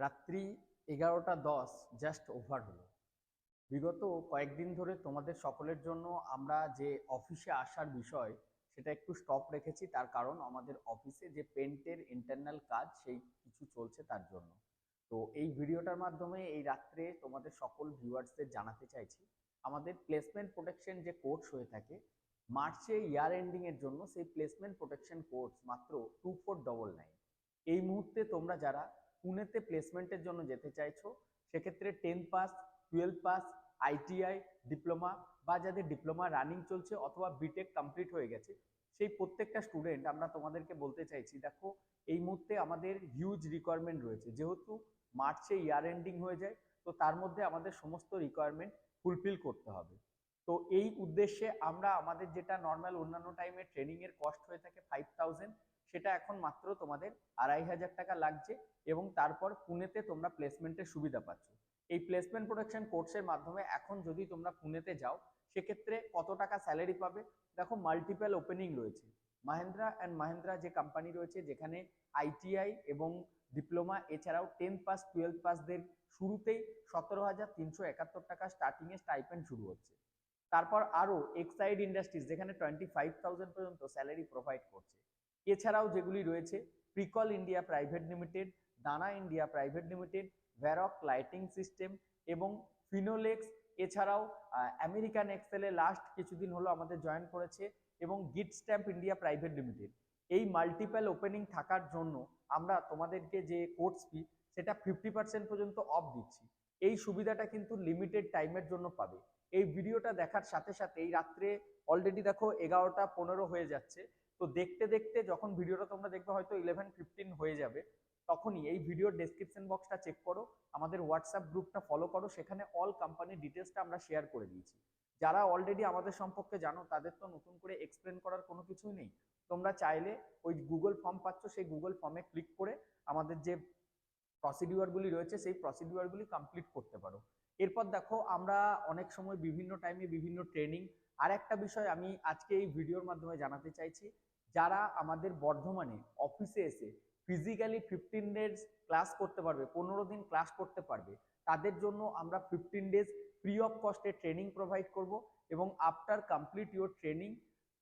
রাত্রি 11:10 just over হলো। বিগত কয়েকদিন ধরে তোমাদের সকলের জন্য আমরা যে অফিসে আসার বিষয় সেটা একটু স্টপ রেখেছি, তার কারণ আমাদের অফিসে যে পেন্টের ইন্টারনাল কাজ সেই কিছু চলছে তার জন্য। তো এই ভিডিওটার মাধ্যমে এই রাত্রে তোমাদের সকল ভিউয়ার্সদের জানাতে চাইছি, আমাদের প্লেসমেন্ট প্রোটেকশন যে কোর্স হয়ে থাকে মার্চে ইয়ার এন্ডিং এর জন্য, সেই প্লেসমেন্ট প্রোটেকশন কোর্স মাত্র 2499। এই মুহূর্তে তোমরা যারা পুনেতে প্লেসমেন্টের জন্য যেতে চাইছো, সেক্ষেত্রে 10 পাস, 12 পাস, আইটিআই, ডিপ্লোমা বা যাদের ডিপ্লোমা রানিং চলছে অথবা বিটেক কমপ্লিট হয়ে গেছে, সেই প্রত্যেকটা স্টুডেন্ট আমরা তোমাদেরকে বলতে চাইছি, দেখো এই মুহূর্তে আমাদের হিউজ রিকোয়ারমেন্ট রয়েছে। যেহেতু মার্চে ইয়ার এন্ডিং হয়ে যায়, তো তার মধ্যে আমাদের সমস্ত রিকোয়ারমেন্ট ফুলফিল করতে হবে। তো এই উদ্দেশ্যে আমরা আমাদের যেটা নর্মাল অন্যান্য টাইমে ট্রেনিং এর কস্ট হয়ে থাকে 5000, সেটা এখন মাত্র তোমাদের 2500 টাকা লাগছে, এবং তারপর পুনেতে তোমরা প্লেসমেন্টের সুবিধা পাচ্ছ। এই প্লেসমেন্ট প্রোটেকশন কোর্সের মাধ্যমে এখন যদি তোমরা পুনেতে যাও, সেক্ষেত্রে কত টাকা স্যালারি পাবে? দেখো, মাল্টিপল ওপেনিং রয়েছে। মাহিন্দ্রা অ্যান্ড মাহিন্দ্রা যে কোম্পানি রয়েছে, যেখানে আইটিআই এবং ডিপ্লোমা এছাড়াও 10 পাস 12 পাসদের শুরুতেই 17,371 টাকা স্টার্টিংয়ে স্টাইপেন্ড শুরু হচ্ছে। তারপর আরও এক্সাইড ইন্ডাস্ট্রিজ, যেখানে 25,000 পর্যন্ত স্যালারি প্রোভাইড করছে। এছাড়াও যেগুলি রয়েছে, Pricol India private limited, Dana India private limited, Varroc lighting system এবং ফিনোলেক্স, এছাড়াও আমেরিকান এক্সেলে লাস্ট কিছুদিন হলো আমাদের জয়েন করেছে, এবং গিট স্ট্যাম্প ইন্ডিয়া প্রাইভেট লিমিটেড। এই মাল্টিপল ওপেনিং থাকার জন্য আমরা তোমাদেরকে যে কোর্স ফি সেটা 50% পর্যন্ত অফ দিচ্ছি। এই সুবিধাটা কিন্তু লিমিটেড টাইমের জন্য পাবে। এই ভিডিওটা দেখার সাথে সাথে এই রাত্রে অলরেডি দেখো 11:15 হয়ে যাচ্ছে। তো দেখতে দেখতে যখন ভিডিওটা তোমরা দেখবে হয়তো 11:15 হয়ে যাবে, তখনই এই ভিডিওর ডেসক্রিপশন বক্সটা চেক করো, আমাদের হোয়াটসঅ্যাপ গ্রুপটা ফলো করো, সেখানে অল কোম্পানির ডিটেলসটা আমরা শেয়ার করে দিয়েছি। যারা অলরেডি আমাদের সম্পর্কে জানো তাদের তো নতুন করে এক্সপ্লেন করার কোনো কিছুই নেই। তোমরা চাইলে ওই গুগল ফর্ম পাচ্ছ, সেই গুগল ফর্মে ক্লিক করে আমাদের যে প্রসিডিউরগুলি রয়েছে সেই প্রসিডিউরগুলি কমপ্লিট করতে পারো। এরপর দেখো, আমরা অনেক সময় বিভিন্ন টাইমে বিভিন্ন ট্রেনিং, আর একটা বিষয় আমি আজকে এই ভিডিওর মাধ্যমে জানাতে চাইছি, যারা আমাদের বর্ধমানে অফিসে এসে ফিজিক্যালি 15 ডেজ ক্লাস করতে পারবে, 15 দিন ক্লাস করতে পারবে, তাদের জন্য আমরা 15 ডেজ ফ্রি অফ কস্টে ট্রেনিং প্রোভাইড করব, এবং after complete your training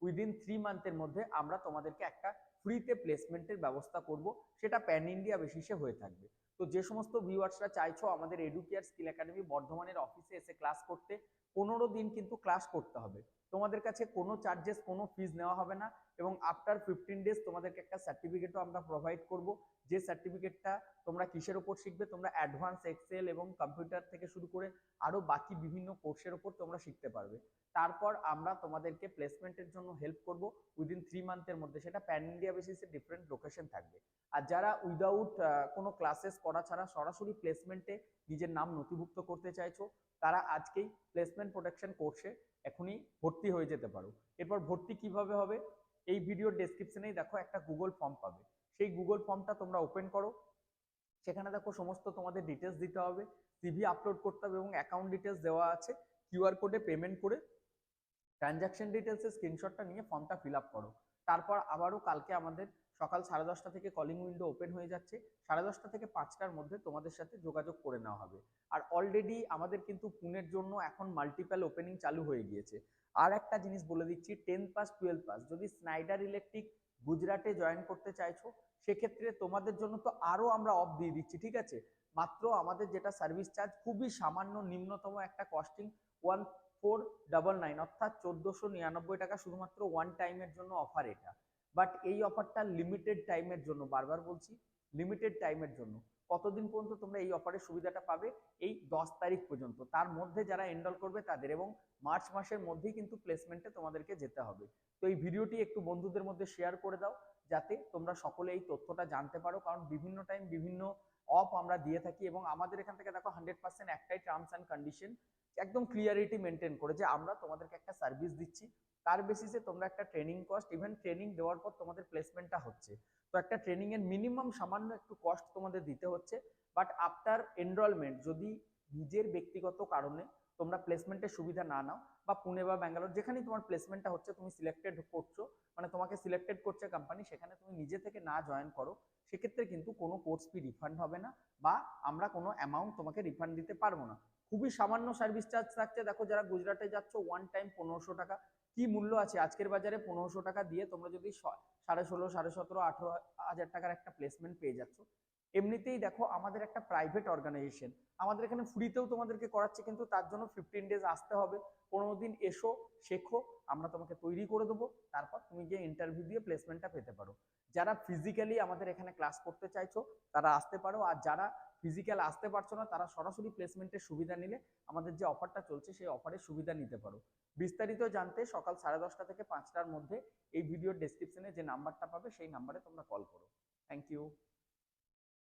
within 3 মান্থের মধ্যে আমরা তোমাদেরকে একটা ফ্রিতে প্লেসমেন্টের ব্যবস্থা করব, সেটা প্যান ইন্ডিয়া বেসিসে হয়ে থাকবে। তো যে সমস্ত ভিউয়ার্সরা চাইছো আমাদের এডুকেয়ার স্কিল একাডেমি বর্ধমানের অফিসে এসে ক্লাস করতে, 15 দিন কিন্তু ক্লাস করতে হবে। তোমাদের কাছে কোনো চার্জেস, কোনো ফিজ নেওয়া হবে না, এবং আফটার 15 ডেজ তোমাদেরকে একটা সার্টিফিকেটও আমরা প্রোভাইড করব। যে সার্টিফিকেটটা তোমরা কিসের ওপর শিখবে, তোমরা অ্যাডভান্স এক্সেল এবং কম্পিউটার থেকে শুরু করে আরও বাকি বিভিন্ন কোর্সের ওপর তোমরা শিখতে পারবে। তারপর আমরা তোমাদেরকে প্লেসমেন্টের জন্য হেল্প করব উইদিন 3 মান্থের মধ্যে, সেটা প্যান ইন্ডিয়া বেসিসে ডিফারেন্ট লোকেশন থাকবে। আর যারা উইদাউট কোনো ক্লাসেস করা ছাড়া সরাসরি প্লেসমেন্টে নিজের নাম নথিভুক্ত করতে চাইছো, তারা আজকেই প্লেসমেন্ট প্রোটেকশন কোর্সে এখনই ভর্তি হয়ে যেতে পারো। এরপর ভর্তি কিভাবে হবে, এই ভিডিওর ডেসক্রিপশনেই দেখো একটা গুগল ফর্ম পাবে, সেই গুগল ফর্মটা তোমরা ওপেন করো। সেখানে দেখো সমস্ত তোমাদের ডিটেলস দিতে হবে, সিভি আপলোড করতে হবে, এবং অ্যাকাউন্ট ডিটেলস দেওয়া আছে। কিউআর কোডে পেমেন্ট করে ট্রানজাকশন ডিটেলসের স্ক্রিনশটটা নিয়ে ফর্মটা ফিল আপ করো। তারপর আবারও কালকে আমাদের সকাল 10:30 থেকে কলিং উইন্ডো ওপেন হয়ে যাচ্ছে, 10:30 থেকে 5টার মধ্যে তোমাদের সাথে যোগাযোগ করে নেওয়া হবে। আর অলরেডি আমাদের কিন্তু পুনের জন্য এখন মাল্টিপল ওপেনিং চালু হয়ে গিয়েছে। আর একটা জিনিস বলে দিচ্ছি, 10 পাস 12 পাস যদি স্নাইডার ইলেকট্রিক গুজরাটে জয়েন করতে চাইছো, সেক্ষেত্রে তোমাদের জন্য তো আরও আমরা অফ দিয়ে দিচ্ছি, ঠিক আছে? মাত্র আমাদের যেটা সার্ভিস চার্জ খুবই সামান্য নিম্নতম একটা কস্টিং, 1499 অর্থাৎ 1499 টাকা, শুধুমাত্র ওয়ান টাইমের জন্য অফার এটা। বাট এই অফারটা লিমিটেড টাইমের জন্য, বারবার বলছি লিমিটেড টাইমের জন্য। কতদিন পর্যন্ত তোমরা এই অফারের সুবিধাটা পাবে? এই 10 তারিখ পর্যন্ত। তার মধ্যে যারা এনরোল করবে তাদের, এবং মার্চ মাসের মধ্যেই কিন্তু প্লেসমেন্টে তোমাদেরকে যেতে হবে। তো এই ভিডিওটি একটু বন্ধুদের মধ্যে শেয়ার করে দাও, যাতে তোমরা সকলে এই তথ্যটা জানতে পারো, কারণ বিভিন্ন টাইম বিভিন্ন অফ আমরা দিয়ে থাকি, এবং আমাদের এখান থেকে দেখো 100% একটাই টার্মস অ্যান্ড কন্ডিশন, একদম ক্লিয়ারিটি মেনটেন করে, যে আমরা তোমাদেরকে একটা সার্ভিস দিচ্ছি, তার বেসিসে তোমরা একটা ট্রেনিং কস্ট, ইভেন ট্রেনিং দেওয়ার পর তোমাদের প্লেসমেন্টটা হচ্ছে। তো একটা ট্রেনিং এর মিনিমাম সামান্য একটু কস্ট তোমাদের দিতে হচ্ছে, বাট আফটার এনরোলমেন্ট যদি নিজের ব্যক্তিগত কারণে তোমরা প্লেসমেন্টের সুবিধা না নাও, বা পুনে বা ব্যাঙ্গালোর যেখানেই তোমার প্লেসমেন্টটা হচ্ছে, তুমি সিলেক্টেড করছো, মানে তোমাকে সিলেক্টেড করছে কোম্পানি, সেখানে তুমি নিজে থেকে না জয়েন করো, সেক্ষেত্রে কিন্তু কোনো কোর্স ফি রিফান্ড হবে না, বা আমরা কোনো অ্যামাউন্ট তোমাকে রিফান্ড দিতে পারবো না। খুবই সামান্য সার্ভিস চার্জ থাকছে। দেখো যারা গুজরাটে যাচ্ছ, ওয়ান টাইম 1500 টাকা, কি মূল্য আছে আজকের বাজারে? 1500 টাকা দিয়ে তোমরা যদি 16,500, 17,500, 18,000 টাকার একটা প্লেসমেন্ট পেয়ে যাচ্ছ। এমনিতেই দেখো আমাদের একটা প্রাইভেট অর্গানাইজেশন, আমাদের এখানে ফ্রিতেও তোমাদেরকে করাচ্ছে, কিন্তু তার জন্য 15 days আসতে হবে। 15 দিন এসো, শেখো, আমরা তোমাকে তৈরি করে দেবো, তারপর তুমি গিয়ে ইন্টারভিউ দিয়ে প্লেসমেন্টটা পেতে পারো। যারা ফিজিক্যালি আমাদের এখানে ক্লাস করতে চাইছো তারা আসতে পারো, আর যারা ফিজিক্যাল আসতে পারছো না তারা সরাসরি প্লেসমেন্টের সুবিধা নিলে আমাদের যে অফারটা চলছে সেই অফারের সুবিধা নিতে পারো। বিস্তারিত জানতে সকাল 10:30 থেকে 5টার মধ্যে এই ভিডিওর ডেসক্রিপশনে যে নাম্বারটা পাবে সেই নাম্বারে তোমরা কল করো। Thank you.